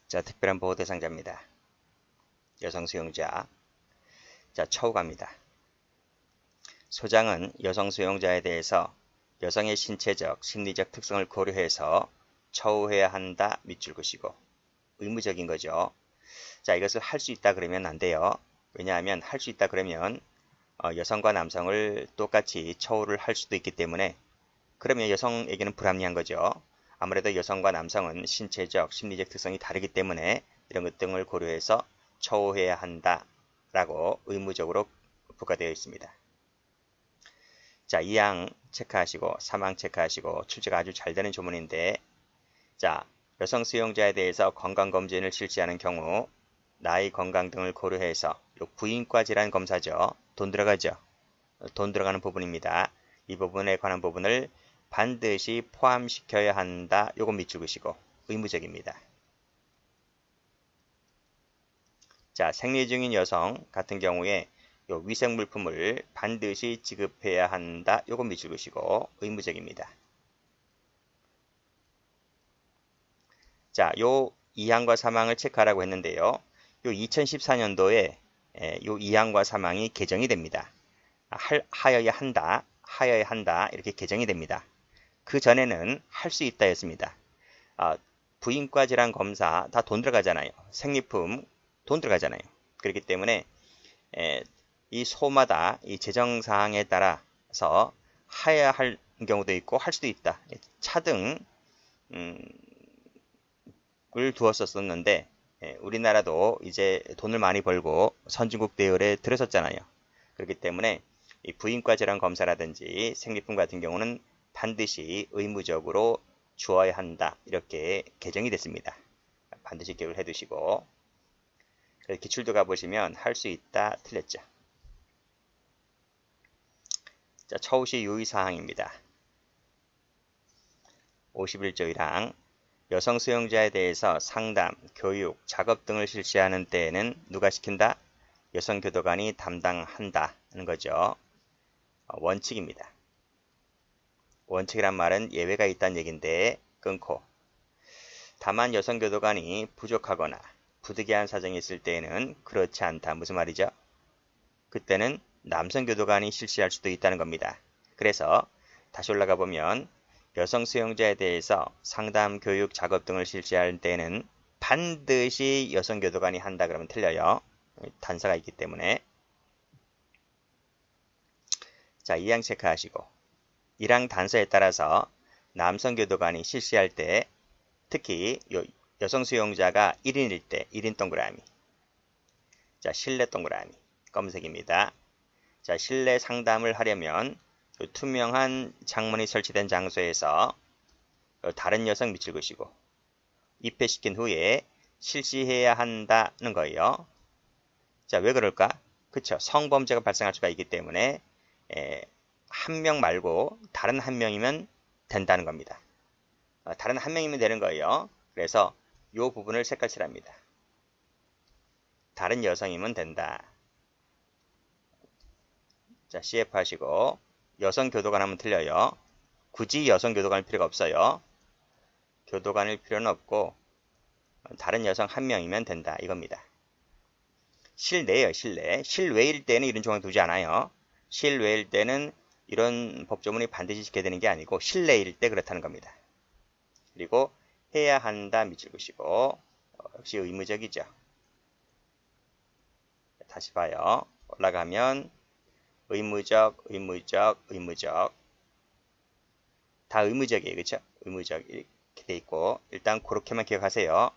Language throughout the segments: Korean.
자, 특별한 보호 대상자입니다. 여성 수용자. 자, 처우 갑니다. 소장은 여성 수용자에 대해서 여성의 신체적, 심리적 특성을 고려해서 처우해야 한다 밑줄 그시고 의무적인 거죠. 자, 이것을 할 수 있다 그러면 안 돼요. 왜냐하면 할 수 있다 그러면 여성과 남성을 똑같이 처우를 할 수도 있기 때문에 그러면 여성에게는 불합리한 거죠. 아무래도 여성과 남성은 신체적, 심리적 특성이 다르기 때문에 이런 것 등을 고려해서 처우해야 한다라고 의무적으로 부과되어 있습니다. 자, 2항 체크하시고 3항 체크하시고 출제가 아주 잘 되는 조문인데, 자, 여성 수용자에 대해서 건강검진을 실시하는 경우 나이, 건강 등을 고려해서 부인과 질환 검사죠. 돈 들어가죠. 돈 들어가는 부분입니다. 이 부분에 관한 부분을 반드시 포함시켜야 한다. 요거 밑줄 그시고 의무적입니다. 자, 생리 중인 여성 같은 경우에 요 위생물품을 반드시 지급해야 한다. 요거 밑줄 그시고 의무적입니다. 자, 요 2항과 3항을 체크하라고 했는데요. 요 2014년도에 요 2항과 3항이 개정이 됩니다. 하여야 한다 이렇게 개정이 됩니다. 그 전에는 할 수 있다 였습니다. 부인과 질환 검사 다 돈 들어가잖아요. 생리품 돈 들어가잖아요. 그렇기 때문에 이 소마다 이 재정 사항에 따라서 해야 할 경우도 있고 할 수도 있다. 차등 을 두었었는데 우리나라도 이제 돈을 많이 벌고 선진국 대열에 들어섰잖아요. 그렇기 때문에 이 부인과 질환 검사라든지 생리품 같은 경우는 반드시 의무적으로 주어야 한다. 이렇게 개정이 됐습니다. 반드시 기억을 해두시고 기출도 가보시면 할 수 있다 틀렸죠. 자, 처우시 유의사항입니다. 51조 1항 여성 수용자에 대해서 상담, 교육, 작업 등을 실시하는 때에는 누가 시킨다? 여성교도관이 담당한다는 거죠. 원칙입니다. 원칙이란 말은 예외가 있다는 얘기인데 끊고 다만 여성교도관이 부족하거나 부득이한 사정이 있을 때에는 그렇지 않다. 무슨 말이죠? 그때는 남성교도관이 실시할 수도 있다는 겁니다. 그래서 다시 올라가 보면 여성 수용자에 대해서 상담, 교육, 작업 등을 실시할 때는 반드시 여성교도관이 한다 그러면 틀려요. 단서가 있기 때문에. 자, 2항 체크하시고 1항 단서에 따라서 남성교도관이 실시할 때 특히 여성 수용자가 1인일 때 1인 동그라미. 자, 실내 동그라미. 검은색입니다. 자, 실내 상담을 하려면 투명한 창문이 설치된 장소에서 다른 여성 밑줄 그시고 입회시킨 후에 실시해야 한다는 거예요. 자, 왜 그럴까? 그쵸. 성범죄가 발생할 수가 있기 때문에 한 명 말고 다른 한 명이면 된다는 겁니다. 다른 한 명이면 되는 거예요. 그래서 이 부분을 색깔칠합니다. 다른 여성이면 된다. 자, CF 하시고 여성 교도관 하면 틀려요. 굳이 여성 교도관일 필요가 없어요. 교도관일 필요는 없고 다른 여성 한 명이면 된다. 이겁니다. 실내예요. 실내. 실외일 때는 이런 조항 두지 않아요. 실외일 때는 이런 법조문이 반드시 지켜야 되는 게 아니고 실내일 때 그렇다는 겁니다. 그리고 해야 한다 밑줄 그시고 역시 의무적이죠. 다시 봐요. 올라가면 의무적, 의무적, 의무적. 다 의무적이에요. 그렇죠? 의무적 이렇게 돼 있고 일단 그렇게만 기억하세요.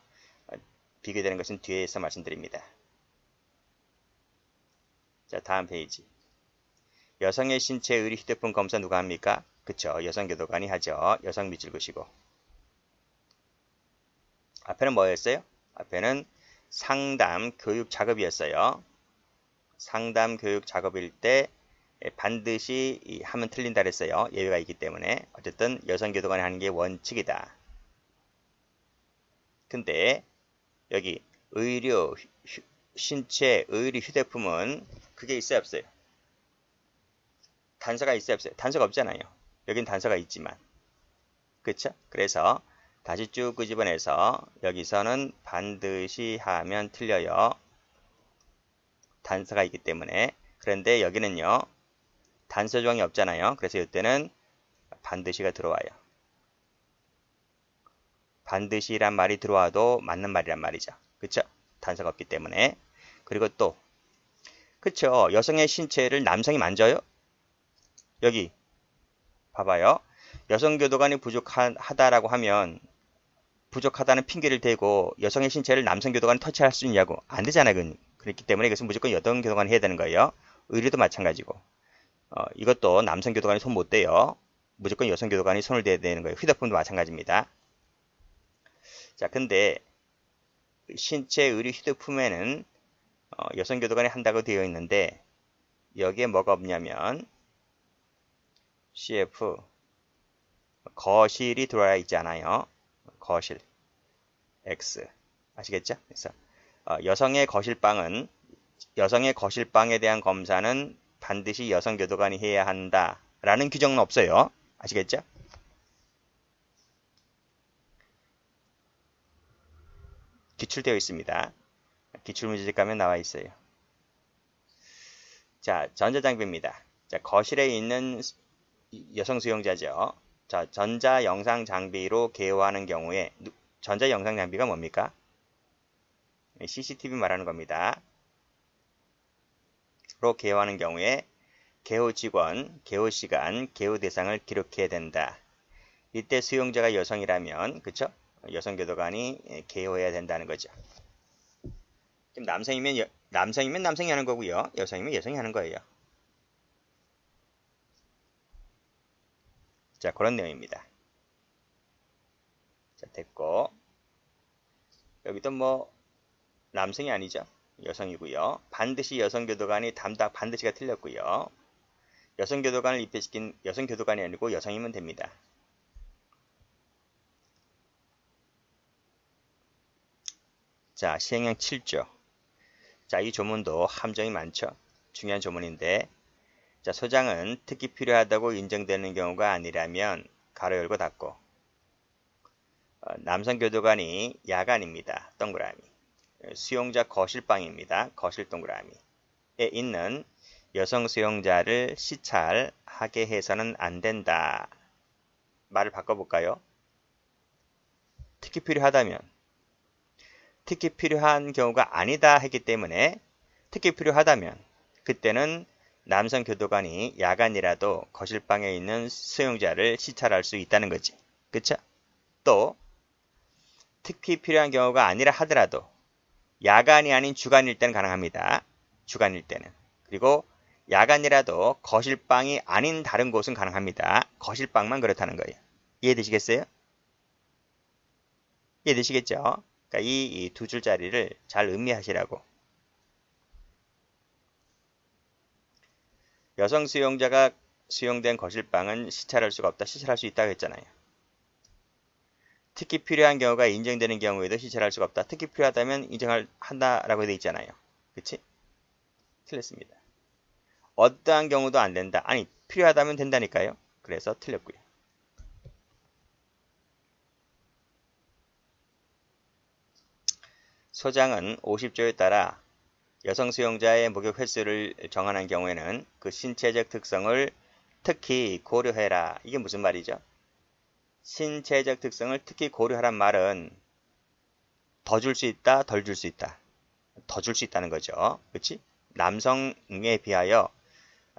비교되는 것은 뒤에서 말씀드립니다. 자, 다음 페이지. 여성의 신체 의리 휴대폰 검사 누가 합니까? 그쵸? 여성교도관이 하죠. 여성 밑줄 그시고. 앞에는 뭐였어요? 앞에는 상담, 교육, 작업이었어요. 상담, 교육, 작업일 때 반드시 하면 틀린다 그랬어요. 예외가 있기 때문에. 어쨌든 여성교도관이 하는 게 원칙이다. 근데 여기 의료, 신체, 의료, 휴대품은 그게 있어요 없어요? 단서가 있어요 없어요? 단서가 없잖아요. 여긴 단서가 있지만. 그렇죠? 그래서 다시 쭉 끄집어내서 여기서는 반드시 하면 틀려요. 단서가 있기 때문에. 그런데 여기는요. 단서 조항이 없잖아요. 그래서 이때는 반드시가 들어와요. 반드시란 말이 들어와도 맞는 말이란 말이죠. 그쵸? 단서가 없기 때문에. 그리고 또 그쵸? 여성의 신체를 남성이 만져요? 여기 봐봐요. 여성 교도관이 부족하다라고 하면 부족하다는 핑계를 대고 여성의 신체를 남성 교도관이 터치할 수 있냐고. 안 되잖아요. 그렇기 때문에 이것은 무조건 여성 교도관이 해야 되는 거예요. 의뢰도 마찬가지고. 이것도 남성 교도관이 손 못 대요. 무조건 여성 교도관이 손을 대야 되는 거예요. 휴대폰도 마찬가지입니다. 자, 근데 신체 의료 휴대품에는 여성 교도관이 한다고 되어 있는데 여기에 뭐가 없냐면 CF 거실이 들어와 있지 않아요. 거실 X 아시겠죠? 그래서 여성의 거실방에 대한 검사는 반드시 여성 교도관이 해야 한다라는 규정은 없어요. 아시겠죠? 기출되어 있습니다. 기출문제집 가면 나와 있어요. 자, 전자장비입니다. 자, 거실에 있는 여성 수용자죠. 자, 전자영상 장비로 개호하는 경우에 전자영상 장비가 뭡니까? CCTV 말하는 겁니다. 로 개호하는 경우에 개호 직원, 개호 시간, 개호 대상을 기록해야 된다. 이때 수용자가 여성이라면, 그쵸? 여성 교도관이 개호해야 된다는 거죠. 지금 남성이면 남성이 하는 거고요. 여성이면 여성이 하는 거예요. 자, 그런 내용입니다. 자, 됐고. 여기도 뭐 남성이 아니죠. 여성이고요. 반드시 여성 교도관이 반드시가 틀렸고요. 여성 교도관을 입회시킨 여성 교도관이 아니고 여성이면 됩니다. 자, 시행령 7조. 자, 이 조문도 함정이 많죠. 중요한 조문인데, 자, 소장은 특히 필요하다고 인정되는 경우가 아니라면 가로 열고 닫고 남성 교도관이 야간입니다. 동그라미. 수용자 거실방입니다. 거실 동그라미에 있는 여성 수용자를 시찰하게 해서는 안 된다. 말을 바꿔볼까요? 특히 필요하다면 특히 필요한 경우가 아니다 했기 때문에 특히 필요하다면 그때는 남성 교도관이 야간이라도 거실방에 있는 수용자를 시찰할 수 있다는 거지. 그쵸? 또 특히 필요한 경우가 아니라 하더라도 야간이 아닌 주간일 때는 가능합니다. 주간일 때는. 그리고 야간이라도 거실방이 아닌 다른 곳은 가능합니다. 거실방만 그렇다는 거예요. 이해되시겠어요? 이해되시겠죠? 그러니까 이 두 줄짜리를 잘 음미하시라고. 여성 수용자가 수용된 거실방은 시찰할 수가 없다. 시찰할 수 있다고 했잖아요. 특히 필요한 경우가 인정되는 경우에도 시찰할 수가 없다. 특히 필요하다면 인정한다라고 되어 있잖아요. 그치? 틀렸습니다. 어떠한 경우도 안 된다. 아니, 필요하다면 된다니까요. 그래서 틀렸고요. 소장은 50조에 따라 여성 수용자의 목욕 횟수를 정하는 경우에는 그 신체적 특성을 특히 고려해라. 이게 무슨 말이죠? 신체적 특성을 특히 고려하란 말은 더 줄 수 있다, 덜 줄 수 있다. 더 줄 수 있다는 거죠. 그렇지? 남성에 비하여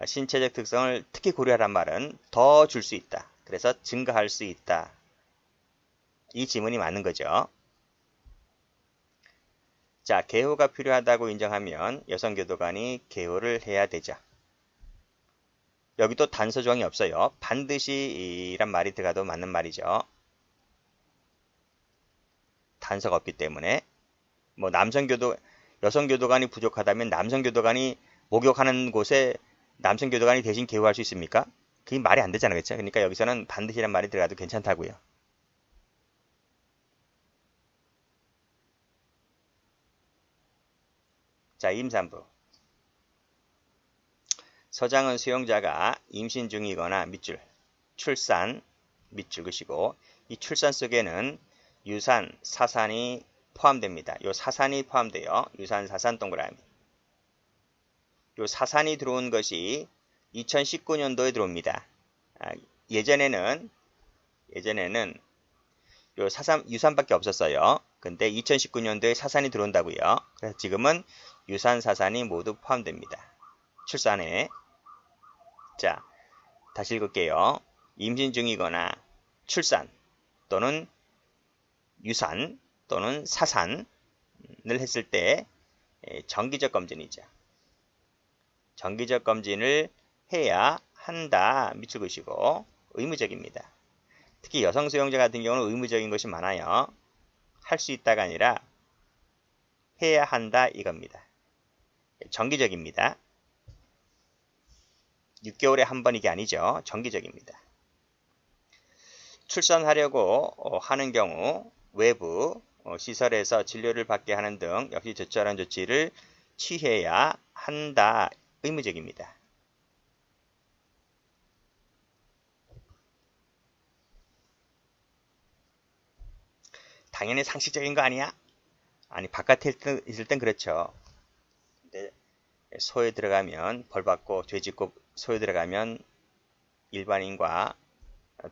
신체적 특성을 특히 고려하란 말은 더 줄 수 있다. 그래서 증가할 수 있다. 이 지문이 맞는 거죠. 자, 개호가 필요하다고 인정하면 여성 교도관이 개호를 해야 되죠. 여기도 단서 조항이 없어요. 반드시 이란 말이 들어가도 맞는 말이죠. 단서가 없기 때문에 뭐 여성 교도관이 부족하다면 남성 교도관이 목욕하는 곳에 남성 교도관이 대신 개호할 수 있습니까? 그게 말이 안 되잖아요. 그렇죠? 그러니까 여기서는 반드시란 말이 들어가도 괜찮다고요. 자, 임산부. 서장은 수용자가 임신 중이거나 밑줄, 출산, 밑줄 그시고 이 출산 속에는 유산, 사산이 포함됩니다. 요 사산이 포함돼요. 유산, 사산 동그라미. 요 사산이 들어온 것이 2019년도에 들어옵니다. 예전에는 요 유산밖에 없었어요. 근데 2019년도에 사산이 들어온다고요. 그래서 지금은 유산, 사산이 모두 포함됩니다. 출산에. 자, 다시 읽을게요. 임신 중이거나 출산 또는 유산 또는 사산을 했을 때 정기적 검진이죠. 정기적 검진을 해야 한다 밑줄 그시고 의무적입니다. 특히 여성 수용자 같은 경우는 의무적인 것이 많아요. 할 수 있다가 아니라 해야 한다 이겁니다. 정기적입니다. 6개월에 한 번 이게 아니죠. 정기적입니다. 출산하려고 하는 경우 외부 시설에서 진료를 받게 하는 등 역시 적절한 조치를 취해야 한다. 의무적입니다. 당연히 상식적인 거 아니야? 아니 바깥에 있을 땐 그렇죠. 근데 소에 들어가면 벌 받고 죄 짓고 소에 들어가면 일반인과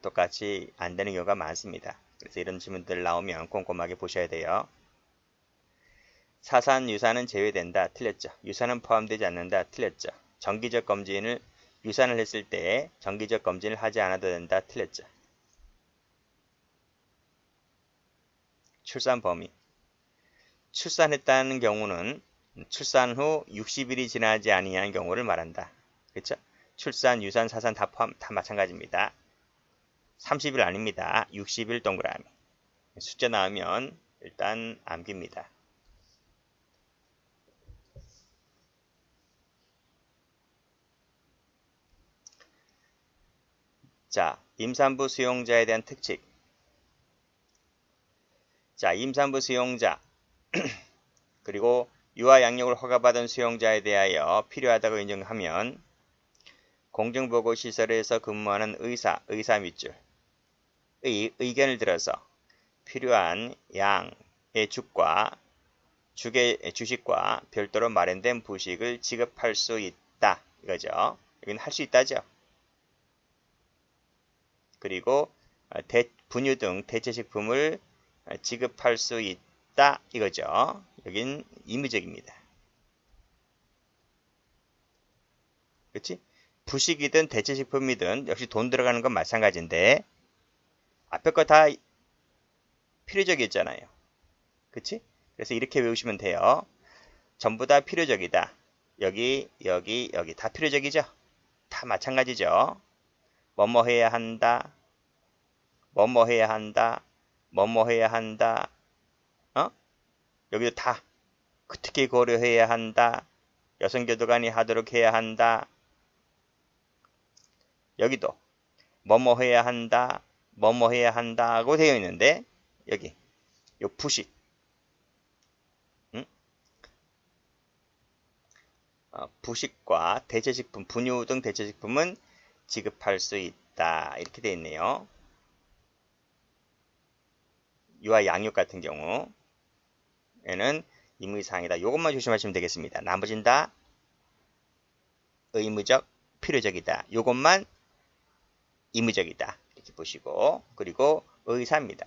똑같이 안 되는 경우가 많습니다. 그래서 이런 질문들 나오면 꼼꼼하게 보셔야 돼요. 사산, 유산은 제외된다. 틀렸죠. 유산은 포함되지 않는다. 틀렸죠. 정기적 검진을 유산을 했을 때 정기적 검진을 하지 않아도 된다. 틀렸죠. 출산 범위. 출산했다는 경우는 출산 후 60일이 지나지 아니한 경우를 말한다. 그렇죠? 출산, 유산, 사산 다 마찬가지입니다. 30일 아닙니다. 60일 동그라미. 숫자 나오면 일단 암기입니다. 자, 임산부 수용자에 대한 특징. 자, 임산부 수용자 그리고 유아 양육을 허가받은 수용자에 대하여 필요하다고 인정하면 공정보고시설에서 근무하는 의사 밑줄 의견을 들어서 필요한 양의 주식과 별도로 마련된 부식을 지급할 수 있다. 이거죠. 여기는 할 수 있다죠. 그리고 분유 등 대체식품을 지급할 수 있다. 이거죠. 여긴 의무적입니다. 그렇지? 부식이든 대체식품이든 역시 돈 들어가는 건 마찬가지인데 앞에 거 다 필요적이었잖아요. 그치? 그래서 이렇게 외우시면 돼요. 전부 다 필요적이다. 여기 다 필요적이죠? 다 마찬가지죠. 뭐뭐 해야 한다. 뭐뭐 해야 한다. 뭐뭐 해야 한다. 여기도 다 특히 고려해야 한다. 여성교도관이 하도록 해야 한다. 여기도 뭐뭐 해야 한다. 뭐뭐 해야 한다고 되어 있는데 여기 요 부식 부식과 대체식품, 분유 등 대체식품은 지급할 수 있다. 이렇게 되어 있네요. 유아 양육 같은 경우에는 의무사항이다. 이것만 조심하시면 되겠습니다. 나머지는 다 의무적, 필요적이다. 이것만 의무적이다. 이렇게 보시고 그리고 의사입니다.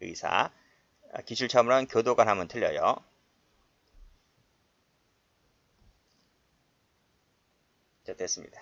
의사. 기술처음으로는 교도관 하면 틀려요. 자, 됐습니다.